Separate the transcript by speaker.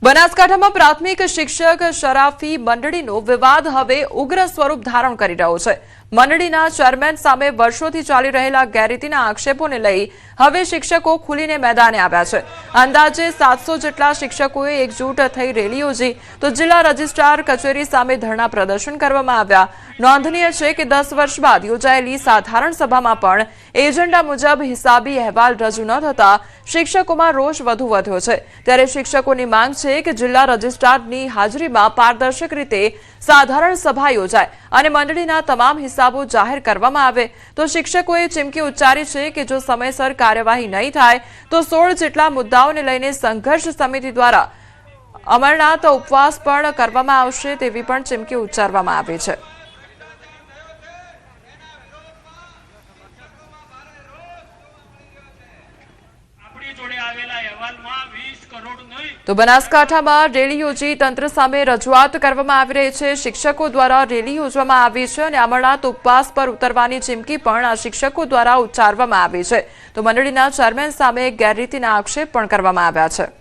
Speaker 1: બનાસકાંઠામાં પ્રાથમિક શિક્ષક શરાફી મંડળીનો વિવાદ હવે ઉગ્ર સ્વરૂપ ધારણ કરી રહ્યો છે। મંડળીના ચેરમેન સામે વર્ષોથી ચાલી રહેલા ગેરરીતિના આક્ષેપોને લઈ હવે શિક્ષકો ખુલીને મેદાને આવ્યા છે। અંદાજે 700 જેટલા શિક્ષકોએ એકજૂટ થઈ રેલી યોજી તો જિલ્લા રજિસ્ટ્રાર કચેરી સામે ધરણા પ્રદર્શન કરવામાં આવ્યા। નોંધનીય છે કે 10 વર્ષ બાદ યોજાયેલી સાધારણ સભામાં પણ એજન્ડા મુજબ હિસાબી અહેવાલ રજૂ ન થતા શિક્ષકોમાં રોષ વધુ વધ્યો છે। ત્યારે શિક્ષકોની માંગ છે કે જિલ્લા રજિસ્ટ્રારની હાજરીમાં પારદર્શક રીતે સાધારણ સભા યોજાય અને મંડળીના તમામ હિસાબો જાહેર કરવામાં આવે। તો શિક્ષકોએ ચીમકી ઉચ્ચારી છે કે જો સમયસર કાર્યવાહી નહીં થાય તો 16 જેટલા મુદ્દાઓને લઈને સંઘર્ષ સમિતિ દ્વારા અમરનાથ ઉપવાસ પણ કરવામાં આવશે તેવી પણ ચીમકી ઉચ્ચારવામાં આવી છે। તો બનાસકાંઠામાં રેલી યોજી તંત્ર સામે રજૂઆત કરવામાં આવી રહી છે। શિક્ષકો દ્વારા રેલી યોજવામાં આવી છે અને અમરનાથ ઉપવાસ પર ઉતરવાની ચીમકી પણ આ શિક્ષકો દ્વારા ઉચ્ચારવામાં આવી છે। તો મંડળીના ચેરમેન સામે ગેરરીતિના આક્ષેપ પણ કરવામાં આવ્યા છે।